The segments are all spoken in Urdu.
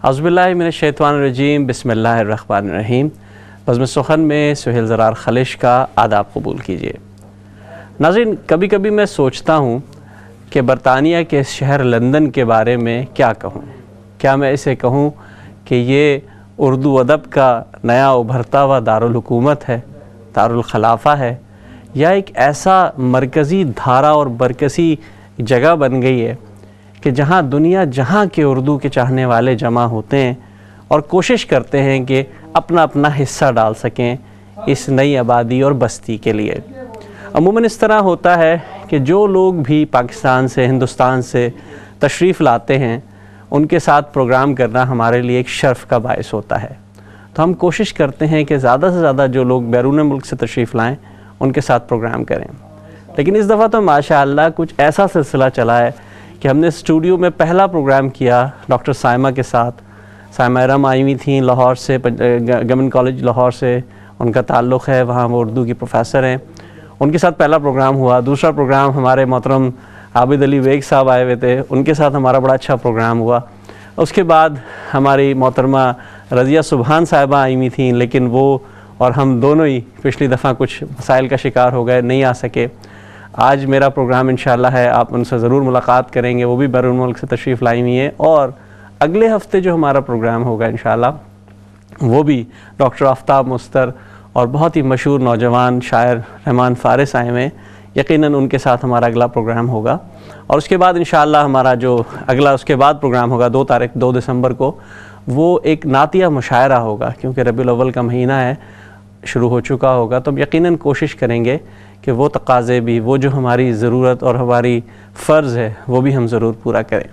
اعوذ باللہ من الشیطان الرجیم، بسم اللہ الرحمن الرحیم۔ بزم سخن میں سہیل زرار خلش کا آداب قبول کیجیے۔ ناظرین، کبھی کبھی میں سوچتا ہوں کہ برطانیہ کے شہر لندن کے بارے میں کیا کہوں۔ کیا میں اسے کہوں کہ یہ اردو ادب کا نیا ابھرتا ہوا دارالحکومت ہے، دارالخلافہ ہے، یا ایک ایسا مرکزی دھارا اور برکسی جگہ بن گئی ہے کہ جہاں دنیا جہاں کے اردو کے چاہنے والے جمع ہوتے ہیں اور کوشش کرتے ہیں کہ اپنا اپنا حصہ ڈال سکیں اس نئی آبادی اور بستی کے لیے۔ عموماً اس طرح ہوتا ہے کہ جو لوگ بھی پاکستان سے، ہندوستان سے تشریف لاتے ہیں، ان کے ساتھ پروگرام کرنا ہمارے لیے ایک شرف کا باعث ہوتا ہے۔ تو ہم کوشش کرتے ہیں کہ زیادہ سے زیادہ جو لوگ بیرون ملک سے تشریف لائیں ان کے ساتھ پروگرام کریں۔ لیکن اس دفعہ تو ماشاءاللہ کچھ ایسا سلسلہ چلا ہے کہ ہم نے اسٹوڈیو میں پہلا پروگرام کیا ڈاکٹر سائمہ کے ساتھ۔ سائمہ ارم آئی ہوئی تھیں لاہور سے، گورنمنٹ کالج لاہور سے ان کا تعلق ہے، وہاں وہ اردو کی پروفیسر ہیں۔ ان کے ساتھ پہلا پروگرام ہوا۔ دوسرا پروگرام ہمارے محترم عابد علی بیگ صاحب آئے ہوئے تھے، ان کے ساتھ ہمارا بڑا اچھا پروگرام ہوا۔ اس کے بعد ہماری محترمہ رضیہ سبحان صاحبہ آئی ہوئی تھیں، لیکن وہ اور ہم دونوں ہی پچھلی دفعہ کچھ مسائل کا شکار ہو گئے، نہیں آ سکے۔ آج میرا پروگرام انشاءاللہ ہے، آپ ان سے ضرور ملاقات کریں گے، وہ بھی بیرون ملک سے تشریف لائی ہوئی ہیں۔ اور اگلے ہفتے جو ہمارا پروگرام ہوگا انشاءاللہ وہ بھی ڈاکٹر آفتاب مستر اور بہت ہی مشہور نوجوان شاعر رحمان فارس آئے ہوئے ہیں، یقیناً ان کے ساتھ ہمارا اگلا پروگرام ہوگا۔ اور اس کے بعد انشاءاللہ ہمارا جو اگلا اس کے بعد پروگرام ہوگا 2 دسمبر کو، وہ ایک نعتیہ مشاعرہ ہوگا، کیونکہ ربیع الاول کا مہینہ ہے، شروع ہو چکا ہوگا، تو ہم یقیناً کوشش کریں گے کہ وہ تقاضے بھی، وہ جو ہماری ضرورت اور ہماری فرض ہے وہ بھی ہم ضرور پورا کریں۔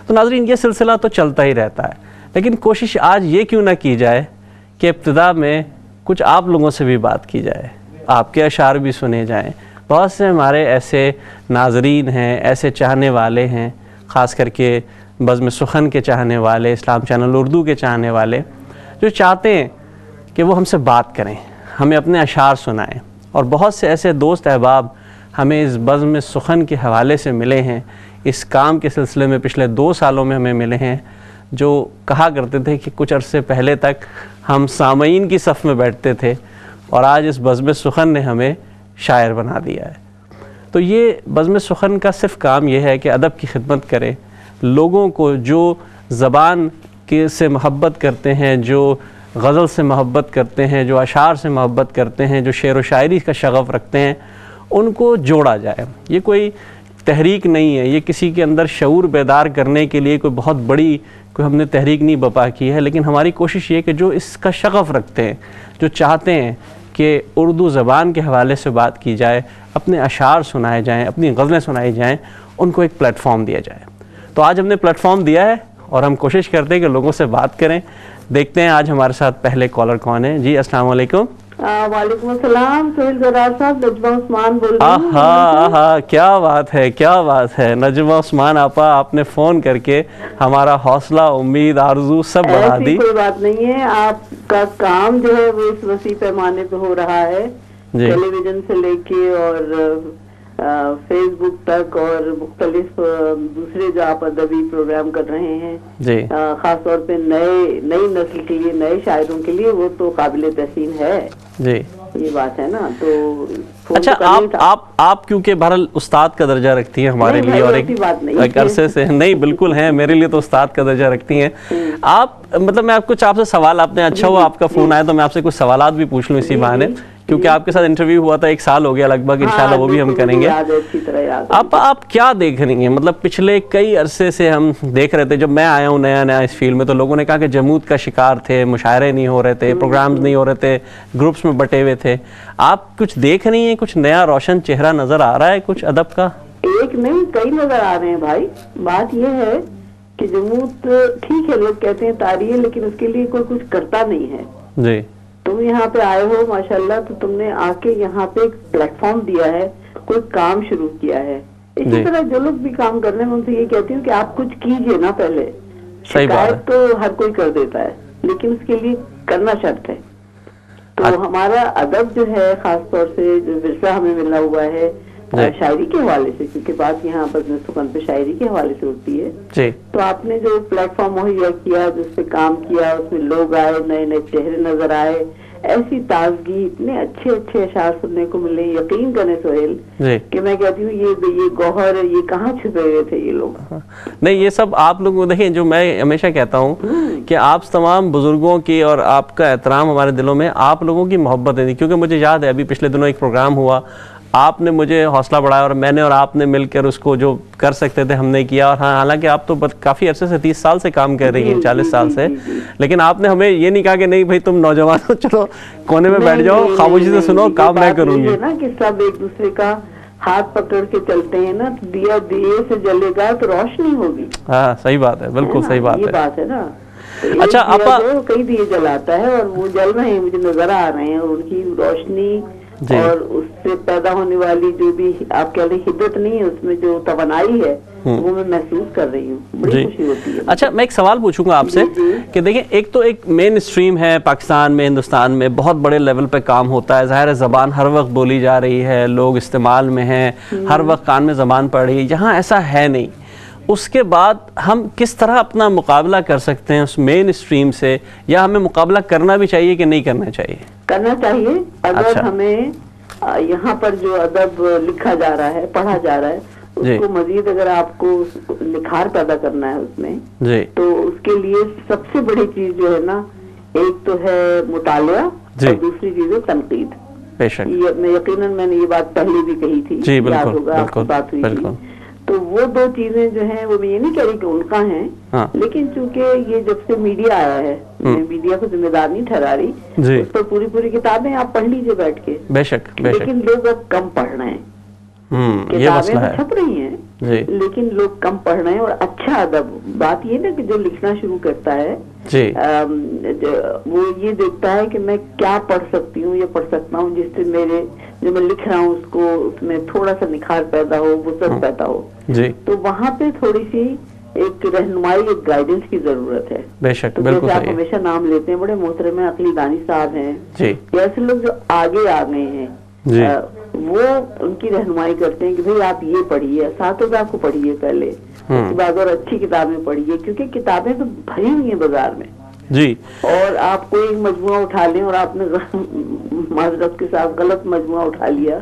تو ناظرین، یہ سلسلہ تو چلتا ہی رہتا ہے، لیکن کوشش آج یہ کیوں نہ کی جائے کہ ابتدا میں کچھ آپ لوگوں سے بھی بات کی جائے، آپ کے اشعار بھی سنے جائیں۔ بہت سے ہمارے ایسے ناظرین ہیں، ایسے چاہنے والے ہیں، خاص کر کے بزم سخن کے چاہنے والے، اسلام چینل اردو کے چاہنے والے، جو چاہتے ہیں کہ وہ ہم سے بات کریں، ہمیں اپنے اشعار سنائیں۔ اور بہت سے ایسے دوست احباب ہمیں اس بزم سخن کے حوالے سے ملے ہیں، اس کام کے سلسلے میں پچھلے 2 سالوں میں ہمیں ملے ہیں، جو کہا کرتے تھے کہ کچھ عرصے پہلے تک ہم سامعین کی صف میں بیٹھتے تھے اور آج اس بزم سخن نے ہمیں شاعر بنا دیا ہے۔ تو یہ بزم سخن کا صرف کام یہ ہے کہ ادب کی خدمت کرے، لوگوں کو جو زبان سے محبت کرتے ہیں، جو غزل سے محبت کرتے ہیں، جو اشعار سے محبت کرتے ہیں، جو شعر و شاعری کا شغف رکھتے ہیں، ان کو جوڑا جائے۔ یہ کوئی تحریک نہیں ہے، یہ کسی کے اندر شعور بیدار کرنے کے لیے کوئی بہت بڑی ہم نے تحریک نہیں بپا کی ہے، لیکن ہماری کوشش یہ کہ جو اس کا شغف رکھتے ہیں، جو چاہتے ہیں کہ اردو زبان کے حوالے سے بات کی جائے، اپنے اشعار سنائے جائیں، اپنی غزلیں سنائی جائیں، ان کو ایک پلیٹ فارم دیا جائے۔ تو آج ہم نے پلیٹ فارم دیا ہے اور ہم کوشش کرتے ہیں کہ لوگوں سے بات کریں۔ دیکھتے ہیں آج ہمارے ساتھ پہلے کالر کون ہے۔ جی السلام علیکم۔ وعلیکم السلام، سہیل زرار صاحب، نجمہ عثمان بول رہی ہوں۔ آہا، کیا بات ہے، کیا بات ہے نجمہ عثمان آپا، آپ نے فون کر کے ہمارا حوصلہ، امید، آرزو سب بڑھا دی۔ ایسی کوئی بات نہیں ہے، آپ کا کام جو ہے وہ اس وسیع پیمانے پہ ہو رہا ہے، ٹیلی ویژن سے لے کے اور فیس بک تک اور مختلف دوسرے جو آپ ادبی پروگرام کر رہے ہیں، جی خاص طور پہ نئی نسل کے لیے، نئے شاعروں کے لیے، وہ تو قابل تحسین ہے۔ جی یہ بات ہے نا۔ تو اچھا، آپ کیونکہ بہرحال استاد کا درجہ رکھتی ہیں ہمارے لیے، اور ایک عرصے سے نہیں، بالکل ہیں میرے لیے تو استاد کا درجہ رکھتی ہیں آپ۔ مطلب میں آپ سے سوال، آپ نے اچھا ہوا آپ کا فون آیا تو میں آپ سے کچھ سوالات بھی پوچھ لوں اسی بہانے، کیونکہ آپ کے ساتھ انٹرویو ہوا تھا 1 سال ہو گیا لگ بھگ، انشاءاللہ وہ بھی ہم کریں گے۔ آپ کیا دیکھ رہی ہیں؟ مطلب پچھلے کئی عرصے سے ہم دیکھ رہے تھے، جب میں آیا ہوں نیا اس فیلڈ میں تو لوگوں نے کہا کہ جمود کا شکار تھے، مشاعرے نہیں ہو رہے تھے، پروگرامز نہیں ہو رہے تھے، گروپس میں بٹے ہوئے تھے۔ آپ کچھ دیکھ رہی ہیں، کچھ نیا روشن چہرہ نظر آ رہا ہے کچھ ادب کا؟ ایک نہیں، کئی نظر آ رہے ہیں بھائی۔ بات یہ ہے کہ جمود ٹھیک ہے، لوگ کہتے ہیں تاریخ، لیکن اس کے لیے کوئی کچھ کرتا نہیں ہے۔ جی تم یہاں پہ آئے ہو ماشاءاللہ، تو تم نے آ کے یہاں پہ ایک پلیٹ فارم دیا ہے، کوئی کام شروع کیا ہے۔ اسی طرح جو لوگ بھی کام کر رہے ہیں، ان سے یہ کہتی ہوں کہ آپ کچھ کیجئے نا پہلے۔ شکایت تو ہر کوئی کر دیتا ہے، لیکن اس کے لیے کرنا شرط ہے۔ تو ہمارا ادب جو ہے، خاص طور سے جو ورثہ ہمیں ملا ہوا ہے، شاعری کے حوالے سے، کیونکہ بات یہاں بزم سخن پہ شاعری کے حوالے سے ہوتی ہے. جی. تو آپ نے جو پلیٹ فارم مہیا کیا، جس پہ کام کیا، اس میں لوگ آئے، نئے نئے چہرے نظر آئے، ایسی تازگی، اتنے اچھے اچھے اشعار سننے کو ملے. یقین کریں سہیل کہ میں کہتی ہوں یہ گوہر ہے، یہ کہاں چھپے ہوئے تھے یہ لوگ. نہیں، یہ سب آپ لوگوں دیکھیں، جو میں ہمیشہ کہتا ہوں کہ آپ تمام بزرگوں کی اور آپ کا احترام ہمارے دلوں میں، آپ لوگوں کی محبت ہے. کیونکہ مجھے یاد ہے ابھی پچھلے دنوں ایک پروگرام ہوا، آپ نے مجھے حوصلہ بڑھایا اور میں نے اور آپ نے مل کر اس کو جو کر سکتے تھے ہم نے کیا. اور ہاں، حالانکہ آپ تو کافی عرصے سے 30 سال سے کام کر رہی ہیں، 40 سال سے، لیکن آپ نے ہمیں یہ نہیں کہا کہ نہیں بھائی تم نوجوان ہو، چلو کونے میں بیٹھ جاؤ، خاموشی سے سنو، کام میں کروں گی. نا کہ سب ایک دوسرے کا ہاتھ پکڑ کے چلتے ہیں نا، دیا دیے سے جلے گا تو روشنی ہوگی. ہاں صحیح بات ہے، بالکل صحیح بات ہے. یہ بات ہے نا. اچھا آپا، کئی دیے جلاتا ہے اور وہ جل رہے ہیں، مجھے نظر آ رہے ہیں، اور ان کی روشنی اور اس سے پیدا ہونے والی جو بھی آپ کہہ رہے حدت نہیں ہے، اس میں جو توانائی ہے وہ میں محسوس کر رہی ہوں. بڑی خوشی ہوتی ہے. اچھا میں ایک سوال پوچھوں گا آپ سے کہ دیکھیں، ایک تو ایک مین اسٹریم ہے پاکستان میں، ہندوستان میں بہت بڑے لیول پہ کام ہوتا ہے. ظاہر ہے زبان ہر وقت بولی جا رہی ہے، لوگ استعمال میں ہیں، ہر وقت کان میں زبان پڑ رہی ہے. یہاں ایسا ہے نہیں. اس کے بعد ہم کس طرح اپنا مقابلہ کر سکتے ہیں اس مین اسٹریم سے، یا ہمیں مقابلہ کرنا بھی چاہیے کہ نہیں کرنا چاہیے؟ کرنا چاہیے. اگر ہمیں یہاں پر جو ادب لکھا جا رہا ہے، پڑھا جا رہا ہے، اس کو مزید اگر آپ کو نکھار پیدا کرنا ہے اس میں، تو اس کے لیے سب سے بڑی چیز جو ہے نا، ایک تو ہے مطالعہ اور دوسری چیز ہے تنقید. بے شک. یقیناً میں نے یہ بات پہلے بھی کہی تھی، یاد ہوگا آپ کی بات ہوئی تھی. تو وہ دو چیزیں جو ہیں، وہ میں یہ نہیں کہہ رہی کہ ان کا ہیں، لیکن چونکہ یہ جب سے میڈیا آیا ہے، میں میڈیا کو ذمہ دار نہیں ٹھہرا رہی، اس پر پوری کتابیں آپ پڑھ لیجئے بیٹھ کے. بے شک. لیکن لوگ اب کم پڑھ رہے ہیں. کتابیں تو چھپ رہی ہیں لیکن لوگ کم پڑھ رہے ہیں. اور اچھا ادب، بات یہ نا کہ جو لکھنا شروع کرتا ہے وہ یہ دیکھتا ہے کہ میں کیا پڑھ سکتی ہوں یا پڑھ سکتا ہوں جس سے میرے جو میں لکھ رہا ہوں اس کو، اس میں تھوڑا سا نکھار پیدا ہو، وسعت پیدا ہو. تو وہاں پہ تھوڑی سی ایک رہنمائی، ایک گائیڈنس کی ضرورت ہے. بے شک، بالکل صحیح. آپ ہمیشہ نام لیتے ہیں، بڑے محترم عقیل دانی صاحب ہیں، ایسے لوگ جو آگے آ گئے ہیں، وہ ان کی رہنمائی کرتے ہیں کہ بھئی آپ یہ پڑھیے، اساتذہ کو پڑھیے پہلے، اس کے بعد اور اچھی کتابیں پڑھیے، کیونکہ کتابیں تو بھری ہوئی ہیں بازار میں. اور آپ کوئی ایک مجموعہ اٹھا لیں اور آپ نے معذرت کے ساتھ غلط مجموعہ اٹھا لیا،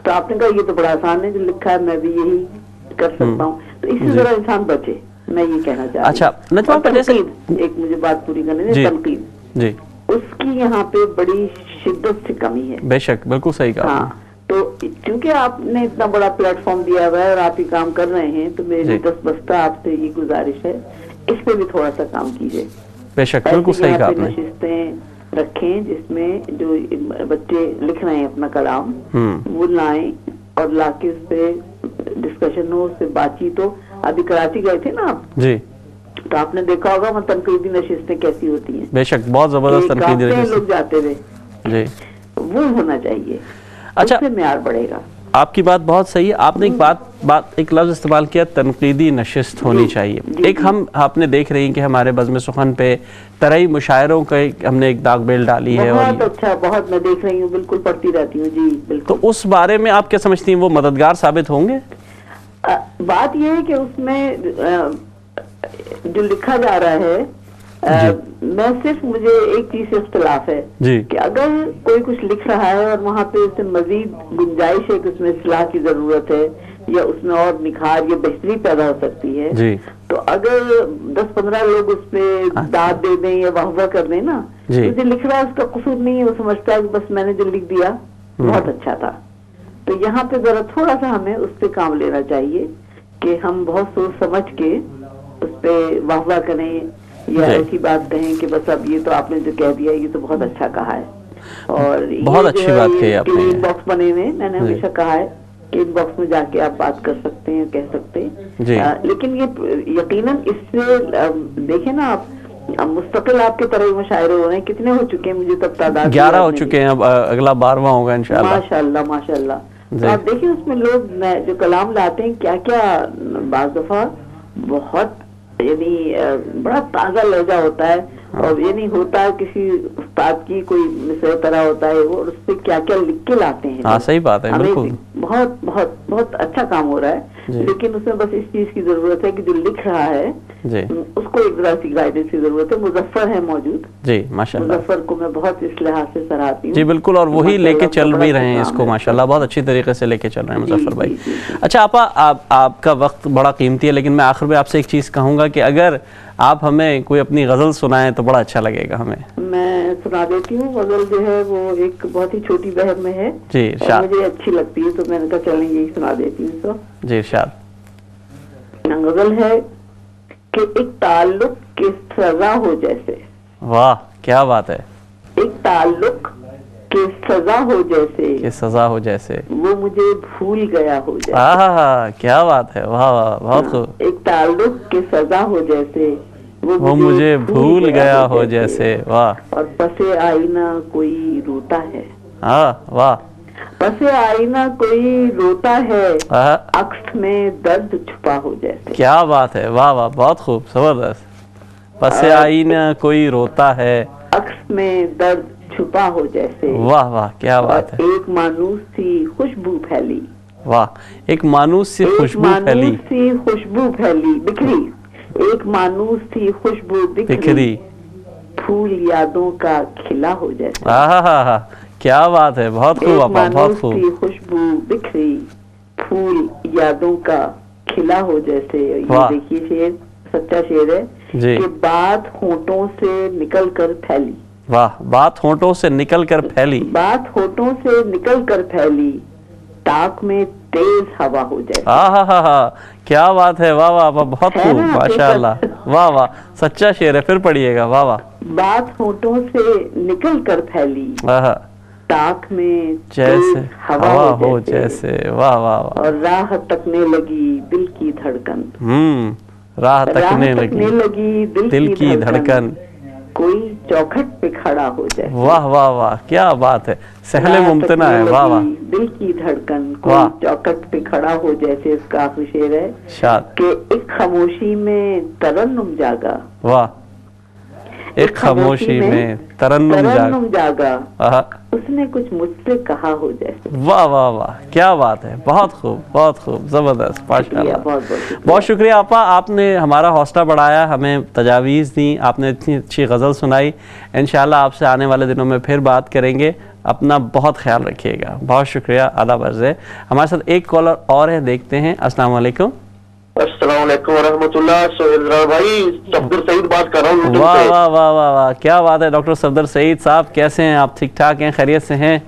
تو آپ نے کہا یہ تو بڑا آسان ہے، جو لکھا ہے میں بھی یہی کر سکتا ہوں. تو اس سے ذرا انسان بچے، میں یہ کہنا چاہتا ہوں. اچھا تنقید، ایک مجھے بات پوری کرنے دیں. تنقید اس کی یہاں پہ بڑی شدت سے کمی ہے. بے شک، بالکل صحیح کہا. ہاں، تو کیونکہ آپ نے اتنا بڑا پلیٹ فارم دیا ہوا ہے اور آپ ہی کام کر رہے ہیں، تو میری دست بستہ آپ سے یہ گزارش ہے، اس پہ بھی تھوڑا سا کام کیجیے. بے شک، بالکل صحیح کہا آپ نے. نشستیں رکھیں جس میں جو بچے لکھ رہے ہیں اپنا کلام، وہ لائیں اور لا کے اس پہ ڈسکشن ہو، اس پہ بات چیت ہو. ابھی کراچی گئے تھے نا آپ، تو آپ نے دیکھا ہوگا وہ تنقیدی نشستیں کیسی ہوتی ہیں. بے شک، بہت زبردست تنقیدی نشستیں لوگ جاتے ہوئے، وہ ہونا چاہیے. اچھا، اس سے معیار بڑھے گا. آپ کی بات بہت صحیح ہے. آپ نے ایک لفظ استعمال کیا، تنقیدی نشست ہونی چاہیے. ایک آپ نے دیکھ رہی ہیں کہ ہمارے بزم سخن پہ طرحی مشاعروں کا ہم نے ایک داغ بیل ڈالی ہے. بہت اچھا، بہت میں دیکھ رہی ہوں، بالکل پڑھتی رہتی ہوں. جی بالکل. تو اس بارے میں آپ کیا سمجھتی ہیں، وہ مددگار ثابت ہوں گے؟ بات یہ ہے کہ اس میں جو لکھا جا رہا ہے، میں صرف مجھے ایک چیز سے اختلاف ہے کہ اگر کوئی کچھ لکھ رہا ہے اور وہاں پہ اس سے مزید گنجائش ہے کہ اس میں اصلاح کی ضرورت ہے یا اس میں اور نکھار یا بہتری پیدا ہو سکتی ہے، تو اگر 10-15 لوگ اس پہ داد دے دیں یا واہ کر دیں نا، جو لکھ رہا ہے اس کا قصور نہیں ہے، وہ سمجھتا ہے کہ بس میں نے جو لکھ دیا بہت اچھا تھا. تو یہاں پہ ذرا تھوڑا سا ہمیں اس پہ کام لینا چاہیے کہ ہم بہت سوچ سمجھ کے اس پہ واہ کریں یا ایسی بات کہیں کہ بس اب یہ تو آپ نے جو کہہ دیا یہ تو بہت اچھا کہا ہے. اور بہت اچھی بات کہی آپ نے. ان باکس بنے ہوئے، میں نے ہمیشہ کہا ہے کہ ان باکس میں جا کے آپ بات کر سکتے ہیں، کہہ سکتے ہیں. لیکن یہ یقیناً اس سے دیکھیں نا آپ، مستقل آپ کے طرح مشاعرے ہو رہے ہیں. کتنے ہو چکے ہیں؟ مجھے تب تعداد 11 ہو چکے ہیں، اب اگلا 12واں ہوگا انشاءاللہ. ماشاءاللہ ماشاءاللہ. تو آپ دیکھیں اس میں لوگ جو کلام لاتے ہیں، کیا کیا بعض دفعہ بہت یعنی بڑا تازہ لہجہ ہوتا ہے اور یہ نہیں ہوتا ہے کسی استاد کی کوئی مثال طرح ہوتا ہے وہ، اس سے کیا کیا لکھ کے لاتے ہیں. ہاں صحیح بات ہے بالکل. بہت بہت بہت اچھا کام ہو رہا ہے، لیکن اس میں بس اس چیز کی ضرورت ہے کہ جو لکھ رہا ہے اس کو ایک ذرا سی گائیڈنس کی ضرورت ہے. مظفر ہے موجود. جی ماشاء اللہ. مظفر کو میں بہت اس لحاظ سے سراہتی ہوں. جی بالکل، اور وہی لے کے چل بھی رہے ہیں اس کو ماشاء اللہ، بہت اچھی طریقے سے لے کے چل رہے ہیں مظفر بھائی. اچھا آپا، آپ کا وقت بڑا قیمتی ہے، لیکن میں آخر میں آپ سے ایک چیز کہوں گا کہ اگر آپ ہمیں کوئی اپنی غزل سنائیں تو بڑا اچھا لگے گا ہمیں. میں سنا دیتی ہوں. غزل جو ہے وہ ایک بہت ہی چھوٹی بحر میں ہے جی، ارشاد. مجھے اچھی لگتی ہے تو میں نے کہا چلیں یہی سنا دیتی ہوں. تو جی ارشاد. غزل ہے کہ ایک تعلق کی سزا ہو جیسے. واہ کیا بات ہے. ایک تعلق کی سزا ہو جیسے، کہ سزا ہو جیسے وہ مجھے بھول گیا ہو جیسے. ہاں کیا بات ہے. واہ واہ بہت خوب. ایک تعلق کی سزا ہو جیسے وہ مجھے بھول گیا ہو جیسے. واہ. اور پسے آئینہ کوئی روتا ہے. ہاں واہ. پسے آئینہ کوئی روتا ہے، عکس میں درد چھپا ہو جیسے. کیا بات ہے. واہ واہ بہت خوب زبردست. پسے آئینہ کوئی روتا ہے، عکس میں درد چھپا ہو جیسے. واہ واہ کیا بات ہے. ایک مانوس سی خوشبو پھیلی. واہ. ایک مانوس سی خوشبو پھیلی. سی خوشبو پھیلی بکھری. ایک مانوس سی خوشبو بکھری، پھول یادوں کا کھلا ہو جیسے. ہاں کیا بات ہے. بہت خوب آپا بہت خوب. ایک مانوس سی خوشبو بکھری، پھول یادوں کا کھلا ہو جیسے. یہ دیکھیے شعر سچا شعر ہے کہ بات ہونٹوں سے نکل کر پھیلی. واہ. بات ہونٹوں سے نکل کر پھیلی. بات ہونٹوں سے نکل کر پھیلی، تاک میں تیز ہوا ہو جائے. ہاں کیا بات ہے. واہ واہ بہت خوب ماشاء اللہ. واہ واہ سچا شعر ہے. پھر پڑھیے گا. واہ واہ. بات ہونٹوں سے نکل کر پھیلی، تاک میں جیسے ہوا ہو جیسے. واہ واہ واہ. اور راہ تکنے لگی دل کی دھڑکن. راہ تکنے لگی دل کی دھڑکن، کوئی چوکھٹ پہ کھڑا ہو جائے. واہ واہ واہ کیا بات ہے. سہل ممتنع ہے. واہ واہ. دل کی دھڑکن کوئی چوکھٹ پہ کھڑا ہو جیسے. اس کا آخری شعر ہے کہ ایک خاموشی میں ترنم جاگا. واہ. ایک خاموشی میں ترنم جاگا، اس نے کچھ مجھ سے کہا ہو جیسے. واہ واہ واہ کیا بات ہے. بہت خوب بہت خوب زبردست ماشاء اللہ. بہت شکریہ آپا. آپ نے ہمارا حوصلہ بڑھایا، ہمیں تجاویز دی، آپ نے اتنی اچھی غزل سنائی. انشاءاللہ آپ سے آنے والے دنوں میں پھر بات کریں گے. اپنا بہت خیال رکھیے گا. بہت شکریہ. آداب عرض ہے. ہمارے ساتھ ایک کالر اور ہے، دیکھتے ہیں. السلام علیکم. السلام علیکم ورحمۃ اللہ. سہیل زرار بھائی، صفدر سعید بات کر رہا ہوں. واہ واہ واہ واہ واہ کیا بات ہے. ڈاکٹر صفدر سعید صاحب کیسے ہیں آپ؟ ٹھیک ٹھاک ہیں؟ خیریت سے ہیں؟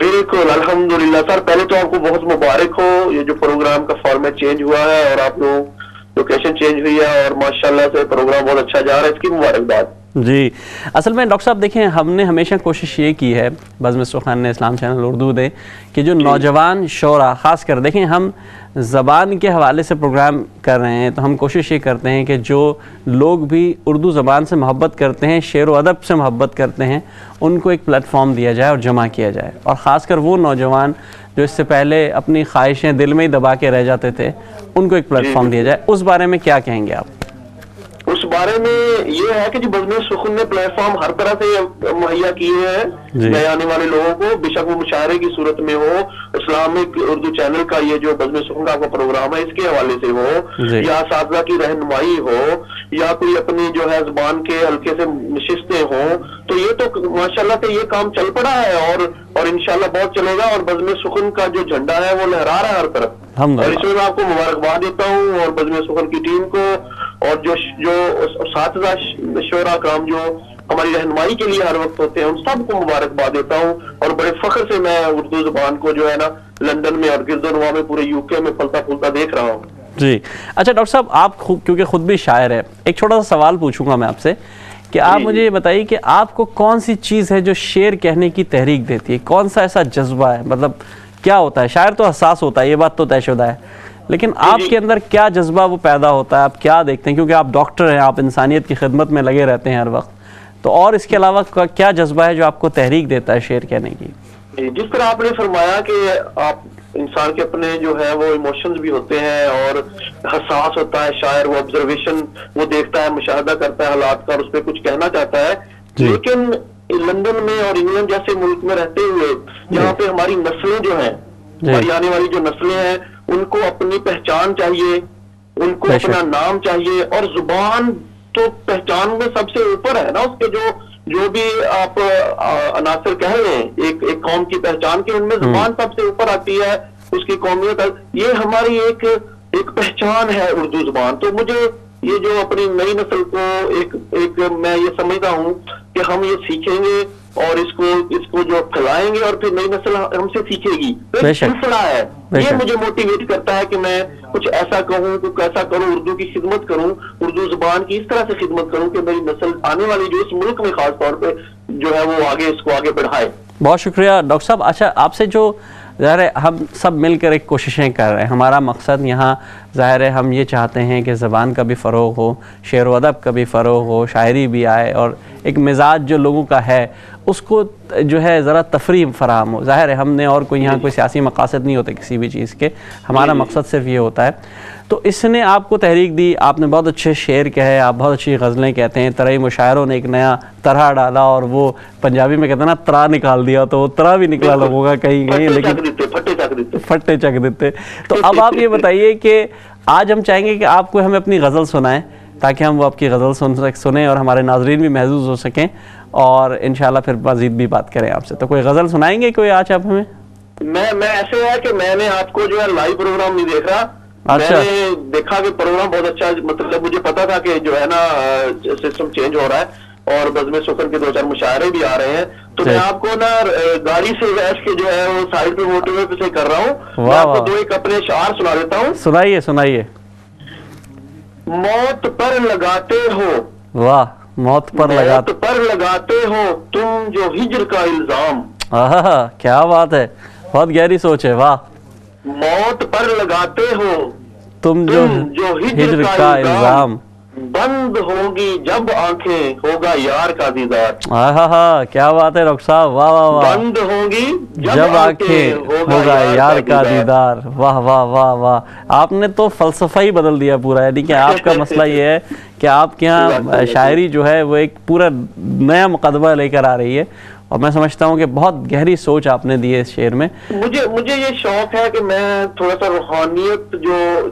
بالکل الحمدللہ. سر پہلے تو آپ کو بہت مبارک ہو. یہ جو پروگرام کا فارمیٹ چینج ہوا ہے اور آپ لوگ لوکیشن چینج ہوئی ہے اور ماشاءاللہ سے پروگرام بہت اچھا جا رہا ہے، اس کی مبارکباد. جی اصل میں ڈاکٹر صاحب دیکھیں، ہم نے ہمیشہ کوشش یہ کی ہے بزم سخن نے اسلام چینل اردو دے کہ جو نوجوان شعراء خاص کر دیکھیں، ہم زبان کے حوالے سے پروگرام کر رہے ہیں تو ہم کوشش یہ کرتے ہیں کہ جو لوگ بھی اردو زبان سے محبت کرتے ہیں، شعر و ادب سے محبت کرتے ہیں، ان کو ایک پلیٹ فارم دیا جائے اور جمع کیا جائے. اور خاص کر وہ نوجوان جو اس سے پہلے اپنی خواہشیں دل میں ہی دبا کے رہ جاتے تھے، ان کو ایک پلیٹ فارم دیا جائے. اس بارے میں کیا کہیں گے آپ؟ اس بارے میں یہ ہے کہ جو بزم سخن نے پلیٹ فارم ہر طرح سے مہیا کیے ہیں نئے آنے والے لوگوں کو، بے شک وہ مشاعرے کی صورت میں ہو، اسلامک اردو چینل کا یہ جو بزم سخن کا پروگرام ہے اس کے حوالے سے ہو، یا اساتذہ کی رہنمائی ہو، یا کوئی اپنی جو ہے زبان کے حلقے سے نشستیں ہوں، تو یہ تو ماشاءاللہ سے یہ کام چل پڑا ہے اور انشاءاللہ بہت چلے گا. اور بزم سخن کا جو جھنڈا ہے وہ لہرا رہا ہے ہر طرف. اور اس میں میں آپ کو مبارکباد دیتا ہوں اور بزم سخن کی ٹیم کو اور جو اساتذہ شعراء کرام جو ہماری رہنمائی کے لیے ہر وقت ہوتے ہیں ان سب کو مبارکباد دیتا ہوں. اور بڑے فخر سے میں اردو زبان کو جو ہے نا لندن میں اور گرد و نواح میں پورے یو کے میں پھلتا پھولتا دیکھ رہا ہوں. جی اچھا ڈاکٹر صاحب، آپ کیونکہ خود بھی شاعر ہے، ایک چھوٹا سا سوال پوچھوں گا میں آپ سے کہ آپ مجھے یہ بتائیے کہ آپ کو کون سی چیز ہے جو شعر کہنے کی تحریک دیتی ہے؟ کون سا ایسا جذبہ ہے؟ مطلب کیا ہوتا ہے؟ شاعر تو حساس ہوتا ہے، یہ بات تو طے شدہ ہے، لیکن آپ کے اندر کیا جذبہ وہ پیدا ہوتا ہے؟ آپ کیا دیکھتے ہیں؟ کیونکہ آپ ڈاکٹر ہیں، آپ انسانیت کی خدمت میں لگے رہتے ہیں ہر وقت، تو اور اس کے علاوہ کیا جذبہ ہے جو آپ کو تحریک دیتا ہے شعر کہنے کی؟ جس طرح آپ نے فرمایا کہ آپ انسان کے اپنے جو ہے وہ ایموشنز بھی ہوتے ہیں اور حساس ہوتا ہے شاعر, وہ آبزرویشن وہ دیکھتا ہے, مشاہدہ کرتا ہے حالات کا اور اس پہ کچھ کہنا چاہتا ہے. لیکن لندن میں اور انگلینڈ جیسے ملک میں رہتے ہوئے جہاں پہ ہماری نسلیں جو ہیں, ہماری آنے والی جو نسلیں ہیں, ان کو اپنی پہچان چاہیے, ان کو اپنا نام چاہیے, اور زبان تو پہچان میں سب سے اوپر ہے نا. اس کے جو بھی آپ عناصر کہہ رہے ہیں ایک قوم کی پہچان کے, ان میں زبان سب سے اوپر آتی ہے, اس کی قومیت. یہ ہماری ایک پہچان ہے اردو زبان. تو مجھے یہ جو اپنی نئی نسل کو ایک میں یہ سمجھتا ہوں کہ ہم یہ سیکھیں گے اور اس کو جو پھیلائیں گے اور پھر نئی نسل ہم سے سیکھے گی. سلسلہ ہے یہ, مجھے موٹیویٹ کرتا ہے کہ میں کچھ ایسا کہوں, کچھ ایسا کروں, اردو کی خدمت کروں, اردو زبان کی اس طرح سے خدمت کروں کہ میری نسل آنے والی جو اس ملک میں خاص طور پہ جو ہے وہ اس کو آگے بڑھائے. بہت شکریہ ڈاکٹر صاحب. اچھا, آپ سے جو ظاہر ہے ہم سب مل کر ایک کوششیں کر رہے ہیں, ہمارا مقصد یہاں ظاہر ہے ہم یہ چاہتے ہیں کہ زبان کا بھی فروغ ہو, شعر و ادب کا بھی فروغ ہو, شاعری بھی آئے, اور ایک مزاج جو لوگوں کا ہے اس کو جو ہے ذرا تفریح فراہم ہو. ظاہر ہے ہم نے اور کوئی یہاں کوئی سیاسی مقاصد نہیں ہوتے کسی بھی چیز کے, ہمارا مقصد صرف یہ ہوتا ہے. تو اس نے آپ کو تحریک دی, آپ نے بہت اچھے شعر کہے, آپ بہت اچھی غزلیں کہتے ہیں, طرح مشاعروں نے ایک نیا طرح ڈالا, اور وہ پنجابی میں کہتے ہیں نا طرح نکال دیا, تو وہ طرح بھی نکلا لوگوں کا کہیں کہیں, لیکن پھٹے چک دیتے. تو اب آپ یہ بتائیے کہ آج ہم چاہیں گے کہ آپ کو ہمیں اپنی غزل سنائیں تاکہ ہم وہ آپ کی غزل سنیں اور ہمارے ناظرین بھی محظوظ ہو سکیں, اور انشاءاللہ پھر مزید بھی بات کریں آپ سے. تو کوئی غزل سنائیں گے کوئی آج آپ ہمیں؟ میں ایسے ہے کہ میں نے آپ کو جو ہے لائیو پروگرام نہیں دیکھ رہا. اچھا, میں نے دیکھا کہ پروگرام بہت اچھا, مطلب مجھے پتا تھا کہ جو ہے نا سسٹم چینج ہو رہا ہے اور بزم سخن کے 2-4 مشاعرے بھی آ رہے ہیں. تو میں آپ کو نا گاڑی سے بیٹھ کے جو ہے وہ سائڈ پہ موٹر وے پہ سے کر رہا ہوں. میں آپ کو 2-1 اپنے اشعار سنا دیتا ہوں. سنائیے. موت پر لگاتے ہو, واہ, موت پر لگاتے ہو تم جو ہجر کا الزام. کیا بات ہے, بہت گہری سوچ ہے, واہ. موت پر لگاتے ہو تم جو ہجر کا الزام, بند ہوگی جب آنکھیں ہوگا یار کا دیدار. کیا بات ہے ڈاکٹر صاحب, واہ واہ واہ. بند ہوگی جب آنکھیں ہوگا یار کا دیدار, واہ واہ واہ واہ. آپ نے تو فلسفہ ہی بدل دیا پورا, یعنی کہ آپ کا مسئلہ یہ ہے کہ آپ کے یہاں شاعری جو ہے وہ ایک پورا نیا مقدمہ لے کر آ رہی ہے, اور میں سمجھتا ہوں کہ بہت گہری سوچ آپ نے دی ہے اس شعر میں. مجھے یہ شوق ہے کہ میں تھوڑا سا روحانیت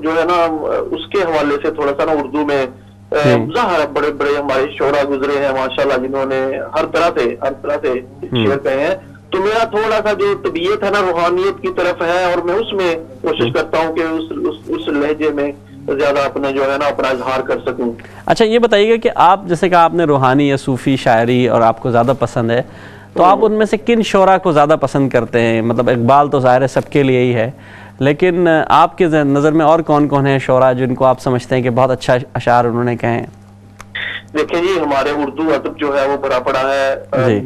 جو ہے نا اس کے حوالے سے تھوڑا سا نا اردو میں, ظاہر بڑے بڑے ہمارے شعراء گزرے ہیں ماشاءاللہ جنہوں نے ہر طرح سے شعر کہے ہیں. تو میرا تھوڑا سا جو طبیعت ہے نا روحانیت کی طرف ہے, اور میں اس میں کوشش کرتا ہوں کہ اس لہجے میں زیادہ اپنا جو ہے نا اپنا اظہار کر سکوں. اچھا, یہ بتائیے گا کہ آپ جیسے کہ آپ نے روحانی یا صوفی شاعری اور آپ کو زیادہ پسند ہے, تو آپ ان میں سے کن شعراء کو زیادہ پسند کرتے ہیں؟ مطلب اقبال تو ظاہر ہے سب کے لیے ہی ہے, لیکن آپ کے نظر میں اور کون کون ہیں شعراء جن کو آپ سمجھتے ہیں کہ بہت اچھا اشعار انہوں نے کہے ہیں؟ دیکھیں جی, ہمارے اردو ادب جو ہے وہ بڑا پڑا ہے.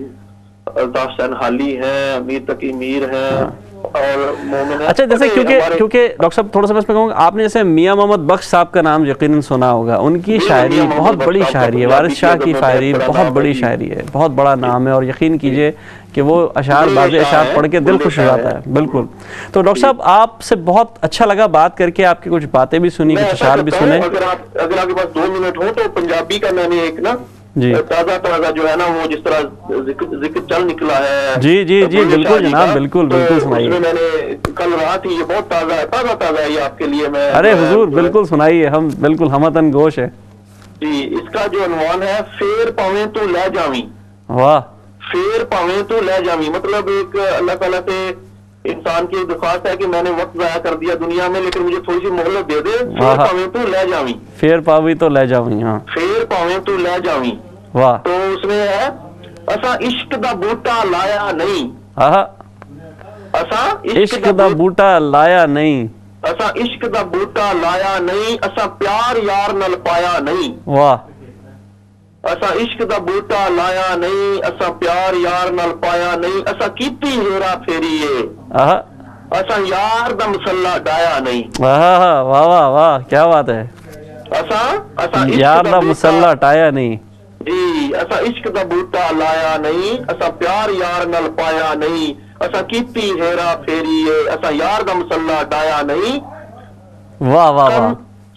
الطاف حسین حالی ہیں, امیر تقی میر ہیں, اور مومن. اچھا, جیسے کیونکہ ڈاکٹر صاحب تھوڑا سا میں اس پہ کہوں گا, آپ نے جیسے میاں محمد بخش صاحب کا نام یقیناً سنا ہوگا, ان کی شاعری بہت بڑی شاعری ہے, وارث شاہ کی شاعری بہت بڑی شاعری ہے, بہت بڑا نام ہے, اور یقین کیجئے کہ وہ اشعار بعض اشعار پڑھ کے دل خوش ہو جاتا ہے. بالکل. تو ڈاکٹر صاحب آپ سے بہت اچھا لگا بات کر کے, آپ کی کچھ باتیں بھی سنی, کچھ اشعار بھی سنے. اگر آپ کے پاس 2 منٹ ہو تو پنجابی کا میں نے ایک نا تازہ جو ہے نا وہ جس طرح ذکر چل نکلا ہے. جی بالکل جناب, بالکل سنائیے. میں نے کل رات ہی, یہ بہت تازہ ہے یہ آپ کے لیے. میں ارے حضور بالکل سنائیے, ہم بالکل ہمتن گوش ہے. جی, اس کا جو عنوان ہے فیر پاویں تو لے جاویں. واہ. فیر پاویں تو لے جاویں مطلب ایک اللہ تعالیٰ سے انسان کی درخواست ہے کہ میں نے وقت ضائع کر دیا دنیا میں, لیکن مجھے تھوڑی سی مہلت دے دے. فیر پاویں تو لے جاویں. فیر پاویں تو لے جاویں. ہاں, فیر پاویں تو لے جاویں. واہ. تو اس میں ہے اساں عشق دا بوٹا لایا نہیں. اساں عشق دا بوٹا لایا نہیں. اساں عشق دا بوٹا لایا نہیں, اساں پیار یار نال پایا نہیں. واہ. اساں عشق دا بوٹا لایا نہیں, اساں پیار یار نال پایا نہیں, اساں کیتی ہیرا پھیری ہے, اساں یار دا مسلح ڈایا نہیں. واہ واہ واہ, کیا بات ہے. اساں یار دا مسلح ڈایا نہیں. جی, اساں عشق دا بوٹا لایا نہیں, اساں پیار یار نال پایا نہیں, اساں کیتی ہیرا پھیری ہے, اساں یار دا مسلح ڈایا نہیں. واہ واہ واہ.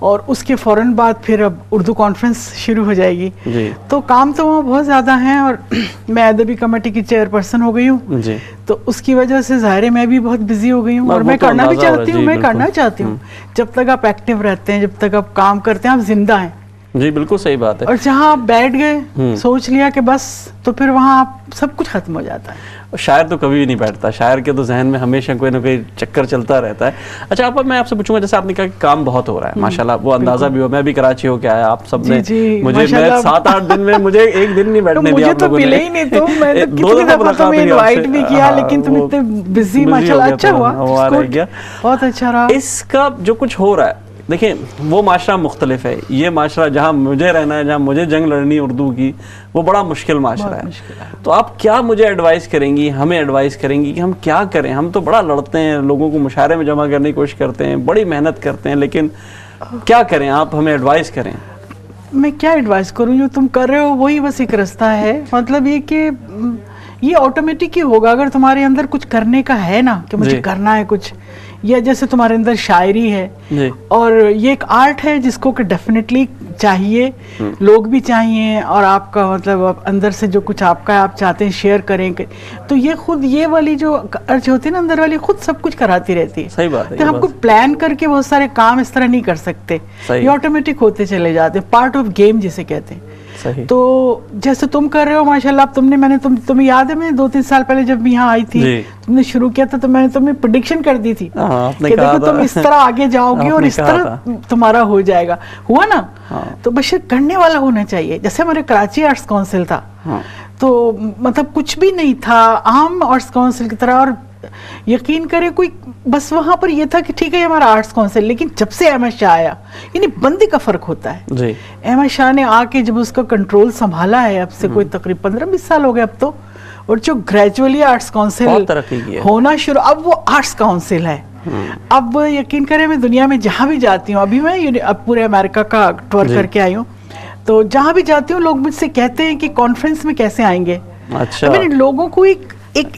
اور اس کے فوراً بعد پھر اب اردو کانفرنس شروع ہو جائے گی. تو کام تو وہاں بہت زیادہ ہیں اور میں ادبی کمیٹی کی چیئر پرسن ہو گئی ہوں, تو اس کی وجہ سے ظاہر ہے میں بھی بہت بزی ہو گئی ہوں, اور میں کرنا بھی چاہتی ہوں, میں کرنا چاہتی ہوں. جب تک آپ ایکٹیو رہتے ہیں, جب تک آپ کام کرتے ہیں, آپ زندہ ہیں. جی بالکل صحیح بات ہے. اور جہاں آپ بیٹھ گئے, سوچ لیا کہ بس, تو پھر وہاں آپ سب کچھ ختم ہو جاتا ہے. شاعر تو کبھی بھی نہیں بیٹھتا, شاعر کے تو ذہن میں ہمیشہ کوئی نہ کوئی چکر چلتا رہتا ہے. اچھا آپ, میں آپ سے پوچھوں گا, جیسے آپ نے کہا کہ کام بہت ہو رہا ہے ماشاءاللہ, وہ اندازہ بھی ہو, میں بھی کراچی ہو کے آیا, آپ سب نے مجھے 7-8 دن میں مجھے ایک دن نہیں بیٹھنے دیا آپ لوگوں نے. مجھے تو ملے ہی نہیں, تو میں نے کتنی دفعہ تمہیں انوائٹ بھی کیا, لیکن تم اتنے بزی, ماشاءاللہ اچھا ہوا, بہت اچھا رہا. اس کا جو کچھ ہو رہا ہے, دیکھیں وہ معاشرہ مختلف ہے, یہ معاشرہ جہاں مجھے رہنا ہے, جہاں مجھے جنگ لڑنی اردو کی, وہ بڑا مشکل معاشرہ ہے. تو آپ کیا مجھے ایڈوائز کریں گی, ہمیں ایڈوائز کریں گی کہ ہم کیا کریں؟ ہم تو بڑا لڑتے ہیں, لوگوں کو مشاعرے میں جمع کرنے کی کوشش کرتے ہیں, بڑی محنت کرتے ہیں, لیکن کیا کریں؟ آپ ہمیں ایڈوائز کریں. میں کیا ایڈوائز کروں؟ جو تم کر رہے ہو وہی بس ایک رستہ ہے. مطلب یہ کہ یہ آٹومیٹک ہی ہوگا اگر تمہارے اندر کچھ کرنے کا ہے نا, کہ مجھے کرنا ہے کچھ, یا جیسے تمہارے اندر شاعری ہے, اور یہ ایک آرٹ ہے جس کو کہ ڈیفینیٹلی چاہیے, لوگ بھی چاہیے, اور آپ کا مطلب اندر سے جو کچھ آپ کا ہے آپ چاہتے ہیں شیئر کریں, تو یہ خود یہ والی جو ارج ہوتی ہے نا اندر والی, خود سب کچھ کراتی رہتی ہے. صحیح بات ہے. تو ہم کو پلان کر کے بہت سارے کام اس طرح نہیں کر سکتے, یہ آٹومیٹک ہوتے چلے جاتے ہیں, پارٹ آف گیم جسے کہتے ہیں. تو جیسے تم کر رہے ہو ماشاءاللہ, اب میں نے تمہیں یاد ہے میں 2-3 سال پہلے جب یہاں آئی تھی, تم نے شروع کیا تھا, تو میں نے تمہیں پریڈکشن کر دی تھی کہ دیکھو تم اس طرح آگے جاؤ گے اور اس طرح تمہارا ہو جائے گا. ہوا نا؟ تو بشر کرنے والا ہونا چاہیے. جیسے ہمارے کراچی آرٹس کونسل تھا, تو مطلب کچھ بھی نہیں تھا, عام آرٹس کونسل کی طرح, اور یقین کرے کوئی بس وہاں پر یہ تھا کہ ٹھیک ہے ہمارا آرٹس کونسل, لیکن جب سے احمد شاہ آیا, یعنی بندی کا فرق ہوتا ہے. احمد شاہ نے آ کے جب اس کا کنٹرول سنبھالا ہے, اب سے کوئی تقریباً 15-20 سال ہو گئے اب تو, اور جو گریجولی آرٹس کونسل ہونا شروع, اب وہ آرٹس کونسل ہے. اب یقین کرے میں دنیا میں جہاں بھی جاتی ہوں, ابھی میں اب پورے امریکہ کا ٹور کر کے آئی ہوں, تو جہاں بھی جاتی ہوں لوگ مجھ سے کہتے ہیں کہ کانفرنس میں کیسے آئیں گے. میں نے لوگوں کو ایک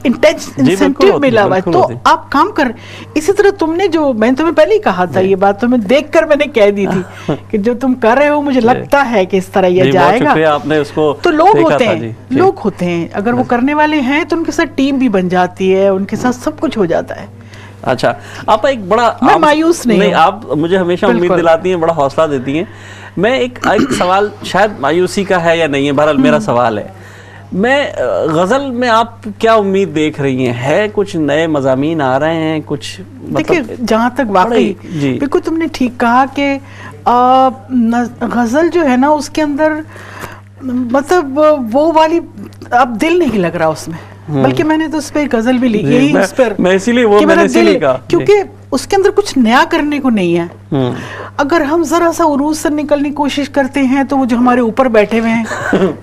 انسینٹیو ملا ہوا ہے, تو آپ کام کر. اسی طرح تم نے جو, میں نے تمہیں پہلے ہی کہا تھا یہ بات, تمہیں دیکھ کر میں نے کہہ دی تھی کہ جو تم کر رہے ہو مجھے لگتا ہے کہ اس طرح یہ جائے گا. تو لوگ ہوتے ہیں, اگر وہ کرنے والے ہیں تو ان کے ساتھ ٹیم بھی بن جاتی ہے, ان کے ساتھ سب کچھ ہو جاتا ہے. اچھا آپ ایک بڑا, میں مایوس نہیں, آپ مجھے ہمیشہ امید دلاتی ہیں, بڑا حوصلہ دیتی ہیں. میں ایک سوال شاید مایوسی کا ہے یا نہیں ہے, بہرحال میرا سوال ہے, میں غزل میں آپ کیا امید دیکھ رہی ہیں؟ ہے کچھ نئے مضامین آ رہے ہیں کچھ؟ دیکھیں جہاں تک واقعی بالکل تم نے ٹھیک کہا کہ غزل جو ہے نا اس کے اندر مطلب وہ والی اب دل نہیں لگ رہا اس میں, بلکہ میں نے تو اس پہ غزل بھی لکھی, یہی اس پر میں اسی لیے وہ میں نے اسی لیے کہا, کیونکہ اس کے اندر کچھ نیا کرنے کو نہیں ہے. اگر ہم ذرا سا عروج سے نکلنے کی کوشش کرتے ہیں تو وہ جو ہمارے اوپر بیٹھے ہوئے ہیں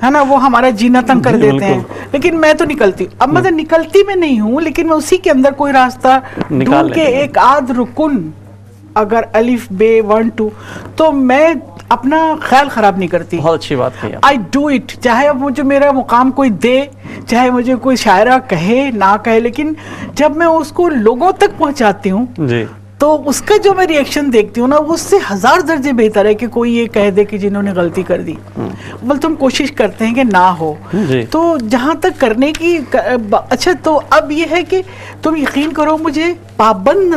ہے نا, وہ ہمارا جینا تنگ کر دیتے ہیں. لیکن میں تو نکلتی ہوں, اب مطلب نکلتی میں نہیں ہوں, لیکن میں اسی کے اندر کوئی راستہ ڈھونڈ کے ایک آدھ رکن, اگر الف بے 1 2, تو میں اپنا خیال خراب نہیں کرتی. بہت اچھی بات کہی. آئی ڈو اٹ, چاہے اب مجھے میرا مقام کوئی دے, چاہے مجھے کوئی شاعرہ کہے نہ کہے, لیکن جب میں اس کو لوگوں تک پہنچاتی ہوں تو اس کا جو میں ریئیکشن دیکھتی ہوں نا, وہ اس سے 1000 درجے بہتر ہے کہ کوئی یہ کہہ دے کہ جنہوں نے غلطی کر دی. بلکہ تم کوشش کرتے ہیں کہ نہ ہو. تو جہاں تک کرنے کی اچھا, تو اب یہ ہے کہ تم یقین کرو مجھے پابند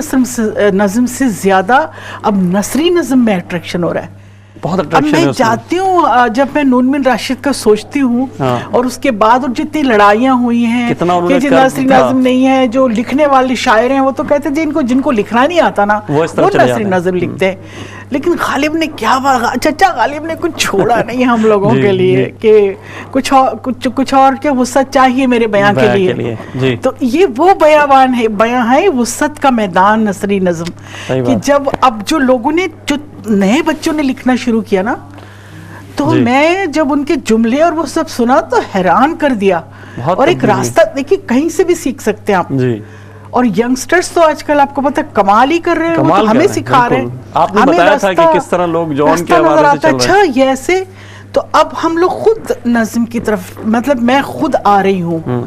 نظم سے زیادہ اب نثری نظم میں اٹریکشن ہو رہا ہے. اب میں جاتی ہوں, جب میں نون من راشد کا سوچتی ہوں, اور اس کے بعد اور جتنی لڑائیاں ہوئی ہیں کہ جو نثری نظم نہیں ہے, جو لکھنے والے شاعر ہیں وہ تو کہتے ہیں جن کو لکھنا نہیں آتا نا وہ نثری نظم لکھتے ہیں. لیکن غالب نے کیا, چچا غالب نے کچھ چھوڑا نہیں ہم لوگوں کے لیے کہ کچھ اور کیا وسعت چاہیے میرے بیان کے لیے. تو یہ وہ بیان ہے وسعت کا میدان نثری نظم, کہ جب اب جو لوگوں نے, جو نئے بچوں نے لکھنا شروع کیا نا, تو میں جب ان کے جملے اور وہ سب سنا تو حیران کر دیا. اور ایک راستہ دیکھیے, کہیں سے بھی سیکھ سکتے ہیں آپ. اور ینگسٹرز تو آج کل آپ کو پتہ کمال ہی کر رہے ہیں, وہ تو ہمیں سکھا رہے ہیں. آپ نے بتایا تھا کہ کس طرح لوگ جون کے حوالے سے چل رہے ہیں. اچھا یہ ایسے, تو اب ہم لوگ خود نظم کی طرف, مطلب میں خود آ رہی ہوں.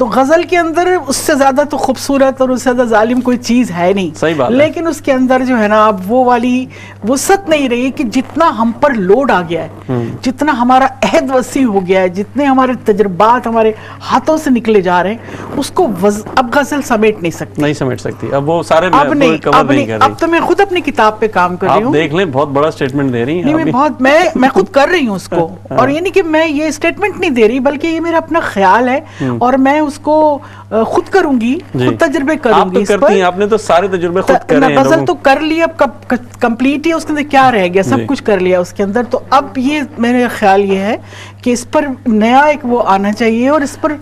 تو غزل کے اندر اس سے زیادہ تو خوبصورت اور اس سے زیادہ ظالم کوئی چیز ہے نہیں. صحیح بات. لیکن اس کے اندر جو ہے نا اب وہ والی وسعت نہیں رہی کہ جتنا ہم پر لوڈ آ گیا ہے, جتنا ہمارا عہد وسیع ہو گیا ہے, جتنے ہمارے تجربات ہمارے ہاتھوں سے نکلے جا رہے ہیں, اس کو اب غزل سمیٹ نہیں سکتی. اب وہ سارے کور نہیں کر رہی. اب تو میں خود اپنی کتاب پہ کام کر رہی ہوں. دیکھ لیں بہت بڑا اسٹیٹمنٹ دے رہی ہیں. میں خود کر رہی ہوں اس کو. اور یہ نہیں کہ میں یہ اسٹیٹمنٹ نہیں دے رہی, بلکہ یہ میرا اپنا خیال ہے اور میں اس کو خود کروں گی, خود تجربے کروں گی. آپ نے تو سارے تجربے خود کرے ہیں. غزل تو کر لی, اب کمپلیٹ ہی اس کے اندر کیا رہ گیا, سب کچھ کر لیا اس کے اندر. تو اب یہ میرا خیال یہ ہے کہ اس پر نیا ایک وہ آنا چاہیے. اور اس پر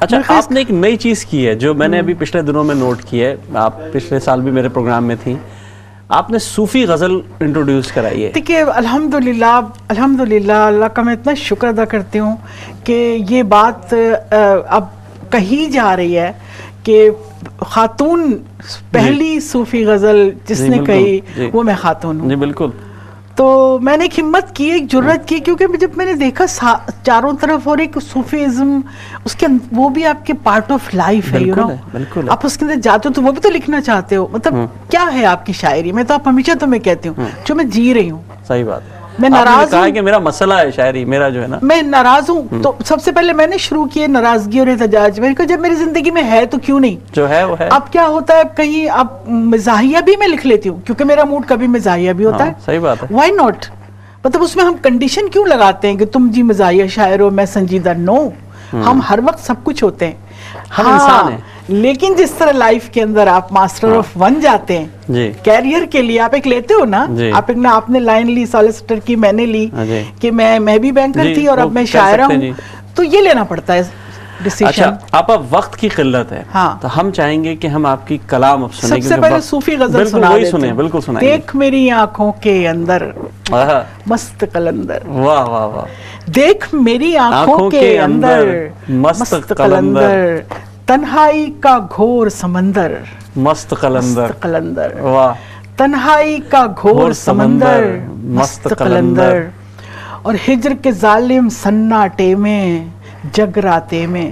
اچھا, آپ نے ایک نئی چیز کی ہے جو میں نے ابھی پچھلے دنوں میں نوٹ کی ہے. آپ پچھلے سال بھی میرے پروگرام میں تھیں. آپ نے صوفی غزل انٹروڈیوس کرائی ہے. دیکھیے الحمدللہ اللہ کا میں اتنا شکر ادا کرتی ہوں کہ یہ بات اب کہی جا رہی ہے کہ خاتون پہلی صوفی غزل جس نے کہی وہ میں خاتون ہوں. جی بالکل. تو میں نے ایک ہمت کی, ایک جرت کی, کیونکہ جب میں نے دیکھا چاروں طرف اور ایک صوفیزم اس کے وہ بھی آپ کے پارٹ آف لائف ہے, آپ اس کے اندر جاتے ہو تو وہ بھی تو لکھنا چاہتے ہو. مطلب کیا ہے آپ کی شاعری میں, تو آپ ہمیشہ تو میں کہتی ہوں جو میں جی رہی ہوں. صحیح بات. میں ناراض ہوں کہ میرا مسئلہ ہے شاعری, میرا جو ہے نا میں ناراض ہوں. تو سب سے پہلے میں نے شروع کیے ناراضگی اور احتجاج. میں نے کہا جب میری زندگی میں ہے تو کیوں نہیں, جو ہے وہ ہے. اب کیا ہوتا ہے کہیں اب مزاحیہ بھی میں لکھ لیتی ہوں کیونکہ میرا موڈ کبھی مزاحیہ بھی ہوتا ہے. صحیح بات ہے. وائی ناٹ, مطلب اس میں ہم کنڈیشن کیوں لگاتے ہیں کہ تم جی مزاحیہ شاعر ہو میں سنجیدہ. نو, ہم ہر وقت سب کچھ ہوتے ہیں, ہم انسان ہیں. لیکن جس طرح لائف کے اندر آپ ماسٹر آف ون جاتے ہیں کیریئر کے لیے, آپ ایک لیتے ہو نا, آپ نے لائن لی سالیسیٹر کی, میں نے لی کہ میں بھی بینکر تھی اور اب میں شاعرہ ہوں, تو یہ لینا پڑتا ہے ڈیسیژن. اچھا, آپ وقت کی قلت ہے تو ہم چاہیں گے کہ ہم آپ کی کلام اب سنیں. سب سے پہلے صوفی غزل سنا دیتے ہیں. بالکل سنائیں. دیکھ میری آنکھوں کے اندر مست قلندر. واہ واہ واہ. دیکھ میری آنکھوں کے اندر مست قلندر, تنہائی کا گھور سمندر. مست قلندر. واہ. تنہائی کا گھور سمندر مست قلندر, اور ہجر کے ظالم سناٹے میں جگراتے میں.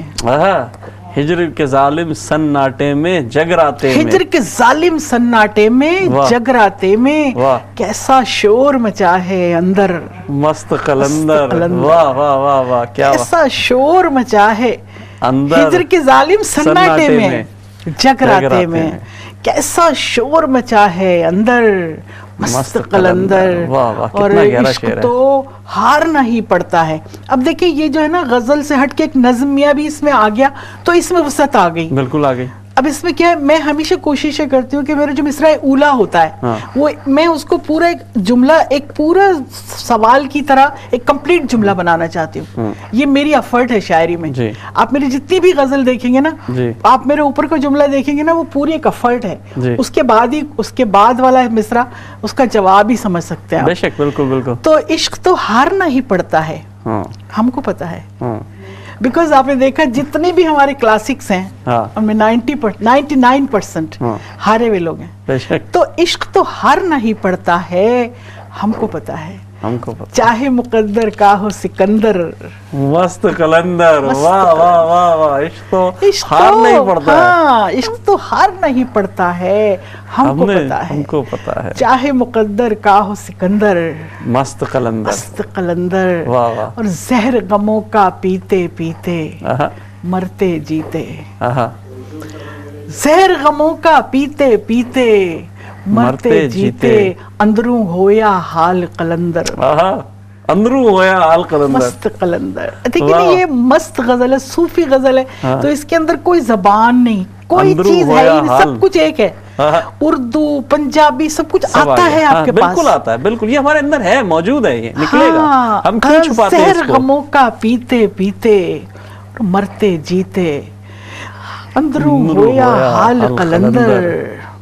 ہجر کے ظالم سناٹے میں جگراتے میں. ہجر کے ظالم سناٹے میں جگراتے میں کیسا شور مچا ہے اندر. مست قلندر. واہ واہ واہ واہ. کیسا شور مچا ہے ہجر کے ظالم سناٹے میں جگراتے میں, کیسا شور مچا ہے اندر مست قلندر. اور عشق تو ہارنا ہی پڑتا ہے. اب دیکھیں یہ جو ہے نا غزل سے ہٹ کے ایک نظمیہ بھی اس میں آ گیا تو اس میں وسعت آ گئی. بالکل آ گئی. اب اس میں کیا ہے, میں ہمیشہ کوشش کرتی ہوں کہ میرا جو مصرع اولا ہوتا ہے وہ میں اس کو پورا ایک جملہ, ایک پورا سوال کی طرح ایک کمپلیٹ جملہ بنانا چاہتی ہوں. یہ میری ایفرٹ ہے شاعری میں. آپ میری جتنی بھی غزل دیکھیں گے نا, آپ میرے اوپر کا جملہ دیکھیں گے نا, وہ پوری ایک ایفرٹ ہے. اس کے بعد والا مصرع اس کا جواب ہی سمجھ سکتے ہیں. بے شک, بالکل بالکل. تو عشق تو ہارنا ہی پڑتا ہے, ہم کو پتا ہے. بیکاز آپ نے دیکھا جتنے بھی ہمارے کلاسکس ہیں ان میں 99% ہارے ہوئے لوگ ہیں. تو عشق تو ہارنا ہی پڑتا ہے, ہم کو پتا ہے. چاہے مقدر کا ہو سکندر. مست قلندر. واہ واہ واہ واہ. عشق تو ہارنا ہی پڑتا ہے. عشق تو ہارنا ہی پڑتا ہے, ہم کو پتا ہے. چاہے مقدر کا ہو سکندر. مست قلندر. مست قلندر. واہ واہ. اور زہر غموں کا پیتے پیتے مرتے جیتے. زہر غموں کا پیتے پیتے مرتے جیتے, اندروں ہویا حال قلندر. اندروں ہویا حال قلندر. مست قلندر. دیکھیں یہ مست غزل ہے, صوفی غزل ہے, تو اس کے اندر کوئی زبان نہیں, کوئی چیز ہے ہی نہیں, سب کچھ ایک ہے. اردو پنجابی سب کچھ آتا ہے آپ کے پاس. بالکل آتا ہے, بالکل. یہ ہمارے اندر ہے, موجود ہے, یہ نکلے گا. ہم کیوں چھپاتے ہیں اس کو. زہر غموں کا پیتے پیتے مرتے جیتے, اندروں ہویا حال قلندر.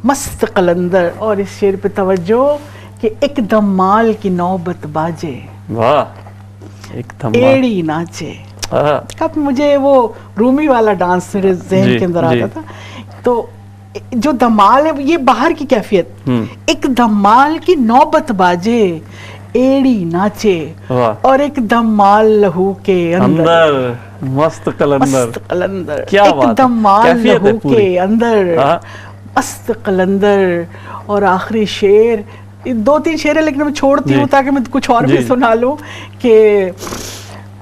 مست قلندر. اور اس شعر پہ توجہ کہ ایک دم مال کی نوبت باجے, ایک دم ایڑی ناچے. اب مجھے وہ رومی والا ڈانس میرے ذہن کے اندر آتا تھا. تو جو دمال ہے یہ باہر کی کیفیت, ایک دمال کی نوبت باجے ایڑی ناچے, اور ایک دم مال لہو کے اندر. مست قلندر، مست قلندر، کیا بات ہے، ایک دم مال لہو کے اندر، ہاں مست قلندر. اور آخری شعر، 2-3 شعر ہے لیکن میں چھوڑتی ہوں تاکہ میں کچھ اور بھی سنا لوں کہ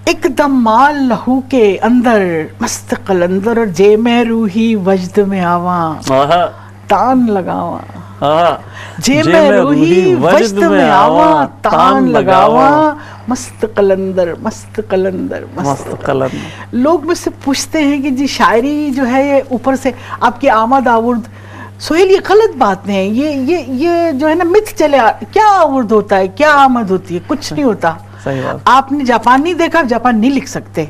ایک دم مال لہو کے اندر مست قلندر، اور جے میں روحی وجد میں آواں تان لگاواں، جے میں روحی وجد میں آواں تان لگاواں، مست قلندر مست قلندر مست قلندر. لوگ مجھ سے پوچھتے ہیں کہ جی شاعری جو ہے یہ اوپر سے آپ کی آمد آورد. سہیل یہ غلط بات ہے، یہ جو ہے نا مت چلے. کیا آورد ہوتا ہے، کیا آمد ہوتی ہے؟ کچھ نہیں ہوتا. آپ نے جاپان نہیں دیکھا، جاپان نہیں لکھ سکتے.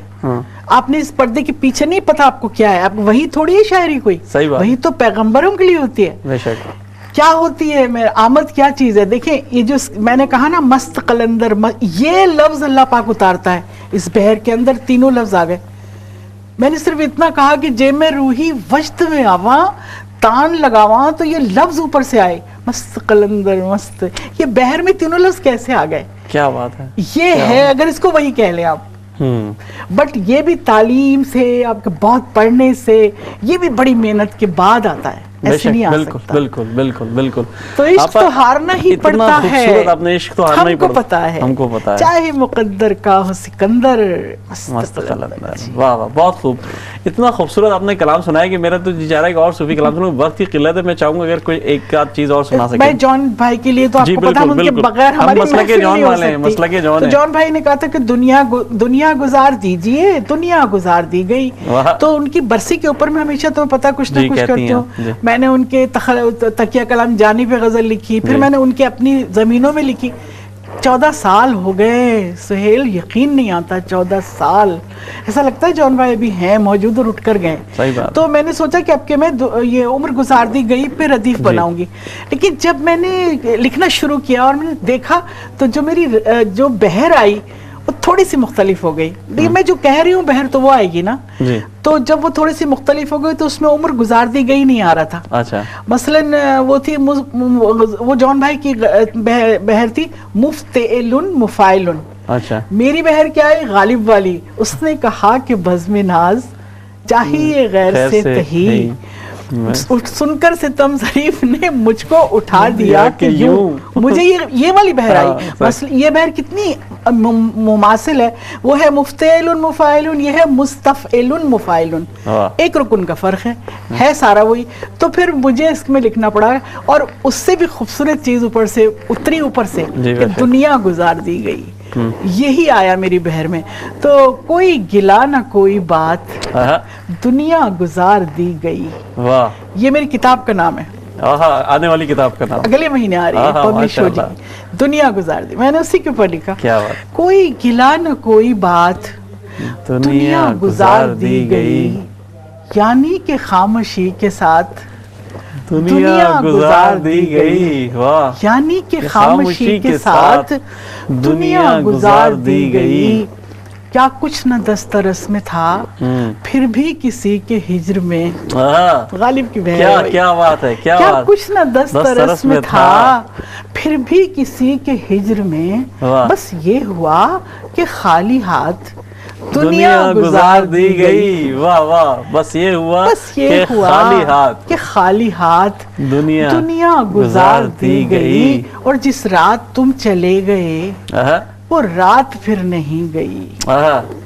آپ نے اس پردے کے پیچھے نہیں پتا آپ کو کیا ہے. آپ وہی تھوڑی ہے شاعری، کوئی وہی تو پیغمبروں کے لیے ہوتی ہے. کیا ہوتی ہے آمد، کیا چیز ہے؟ دیکھیں یہ جو میں نے کہا نا مست قلندر، یہ لفظ اللہ پاک اتارتا ہے اس بحر کے اندر. تینوں لفظ آ گئے. میں نے صرف اتنا کہا کہ جے میں روحی وجد میں آواں تان لگاواں، تو یہ لفظ اوپر سے آئے مست قلندر مست. یہ بحر میں تینوں لفظ کیسے آ گئے؟ کیا بات ہے. یہ ہے اگر اس کو وہی کہہ لیں آپ. بٹ یہ بھی تعلیم سے، آپ کے بہت پڑھنے سے، یہ بھی بڑی محنت کے بعد آتا ہے. ایسے نہیں آ سکتا. بالکل بالکل بالکل. تو عشق تو ہارنا ہی پڑتا ہے. آپ نے عشق تو ہارنا ہی پڑتا ہے. ہم کو پتا ہے، ہم کو پتا ہے. چاہے مقدر کا ہو سکندر. مست قلندر. واہ واہ، بہت خوب. اتنا خوبصورت آپ نے کلام سنایا کہ میرا تو جی چاہ رہا ہے کہ اور صوفی کلام سنوں. وقت کی قلت ہے، میں چاہوں گا اگر کوئی ایک آدھ چیز اور سنا سکے. میں جان بھائی کے لیے تو آپ کو پتا ہے ان کے بغیر ہماری محفل نہیں ہو سکتی. مسلک جان تو جان بھائی نے کہا تھا کہ دنیا گزار دیجئے، دنیا گزار دی گئی. تو ان کی برسی کے اوپر میں ہمیشہ تمہیں پتا کچھ نہ کچھ کرتی ہوں. میں نے ان کے تکیہ کلام جانی پہ غزل لکھی، پھر میں نے ان کے اپنی زمینوں میں لکھی. 14 سال ہو گئے سہیل، یقین نہیں آتا. 14 سال ایسا لگتا ہے جان بھائی ابھی ہیں موجود اور اٹھ کر گئے. تو میں نے سوچا کہ اب کہ میں یہ عمر گزار دی گئی پہ ردیف بناؤں گی. لیکن جب میں نے لکھنا شروع کیا اور میں نے دیکھا تو جو میری جو بہر آئی وہ تھوڑی سی مختلف ہو گئی. لیکن میں جو کہہ رہی ہوں بہر تو وہ آئے گی نا. تو جب وہ تھوڑی سی مختلف ہو گئی تو اس میں عمر گزار دی گئی نہیں آ رہا تھا. اچھا. مثلاً وہ تھی، وہ جان بھائی کی بہر تھی مفتعلن مفاعلن. اچھا. میری بہر کیا ہے؟ غالب والی. اس نے کہا کہ بزم ناز چاہیے غیر سے تہی، سن کر ستم ظریف نے مجھ کو اٹھا دیا کہ یوں. مجھے یہ والی بہر آئی. یہ بہر کتنی مماثل ہے. وہ ہے مفتعل مفاعل، یہ ہے مستفعل مفاعل. ایک رکن کا فرق ہے سارا وہی. تو پھر مجھے اس میں لکھنا پڑا. اور اس سے بھی خوبصورت چیز اوپر سے اتری، اوپر سے کہ دنیا گزار دی گئی. یہی آیا میری بہر میں. تو کوئی گلا نہ کوئی بات، دنیا گزار دی گئی. واہ. یہ میری کتاب کا نام ہے، آنے والی کتاب کا نام اگلے مہینے آ رہی ہے، پبلش ہو جائے. دنیا گزار دی. میں نے اسی کے اوپر لکھا. کوئی گلا نہ کوئی بات، دنیا گزار دی گئی. یعنی کہ خاموشی کے ساتھ دنیا گزار دی گئی. یعنی کہ خاموشی کے ساتھ دنیا گزار دی گئی. کیا کچھ نہ دسترس میں تھا، پھر بھی کسی کے ہجر میں. غالب کی بہر. کیا بات ہے. کیا کچھ نہ دسترس میں تھا، پھر بھی کسی کے ہجر میں. بس یہ ہوا کہ خالی ہاتھ دنیا گزار دی گئی. واہ واہ. بس یہ ہوا کہ خالی ہاتھ دنیا گزار دی گئی. اور جس رات تم چلے گئے وہ رات پھر نہیں گئی.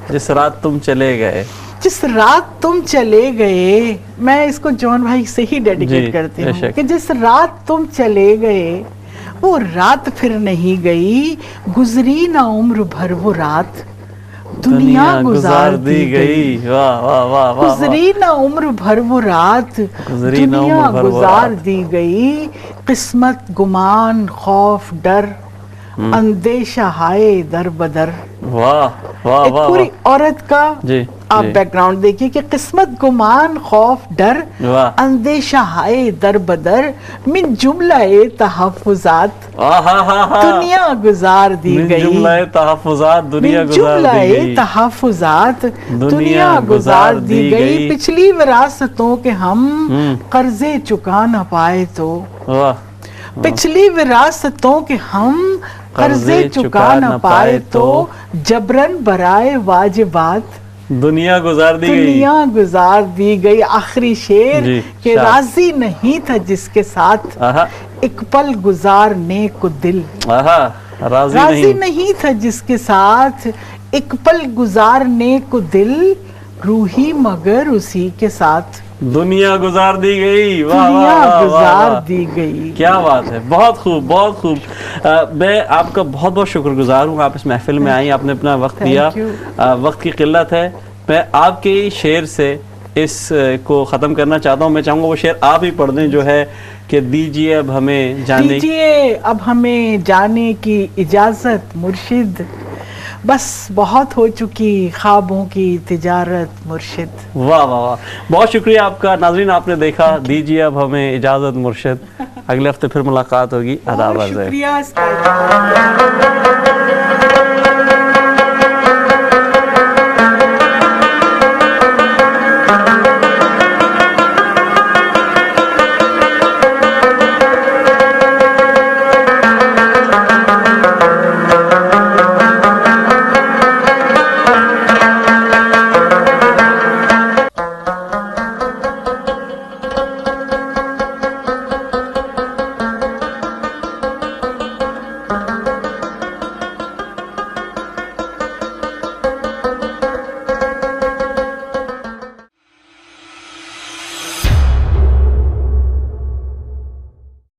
جس رات تم چلے گئے، جس رات تم چلے گئے. میں اس کو جان بھائی سے ہی ڈیڈیکیٹ کرتی ہوں کہ جس رات تم چلے گئے وہ رات پھر نہیں گئی. گزری نہ عمر بھر وہ رات دنیا گزار دی گئی. گزری نہ عمر بھر وہ رات دنیا گزار دی گئی. قسمت گمان خوف ڈر اندیشہ ہائے در بدر. ایک پوری عورت کا آپ بیک گراؤنڈ دیکھیے کہ قسمت گمان خوف ڈر اندیشہ ہائے در بدر من جملہ تحفظات دنیا گزار دی گئی. جملہ تحفظات دنیا تحفظات دنیا گزار دی گئی. پچھلی وراثتوں کے ہم قرضے چکا نہ پائے تو، پچھلی وراثتوں کے ہم قرضے چکا نہ پائے تو جبرن برائے واجبات دنیا گزار دی گئی، دنیا گزار دی گئی. آخری شعر کہ راضی نہیں تھا جس کے ساتھ ایک پل گزارنے کو دل. راضی نہیں تھا جس کے ساتھ ایک پل گزارنے کو دل، روحی مگر اسی کے ساتھ دنیا گزار دی گئی. دنیا گزار دی گئی. کیا بات ہے، بہت خوب بہت خوب. میں آپ کا بہت بہت شکر گزار ہوں، آپ اس محفل میں آئیں، آپ نے اپنا وقت دیا. وقت کی قلت ہے، میں آپ کے شعر سے اس کو ختم کرنا چاہتا ہوں. میں چاہوں گا وہ شعر آپ ہی پڑھ دیں جو ہے کہ دیجئے اب ہمیں جانے، دیجئے اب ہمیں جانے کی اجازت مرشد، بس بہت ہو چکی خوابوں کی تجارت مرشد. واہ واہ واہ، بہت شکریہ آپ کا. ناظرین آپ نے دیکھا دیجئے اب ہمیں اجازت مرشد. اگلے ہفتے پھر ملاقات ہوگی. آداب. شکریہ.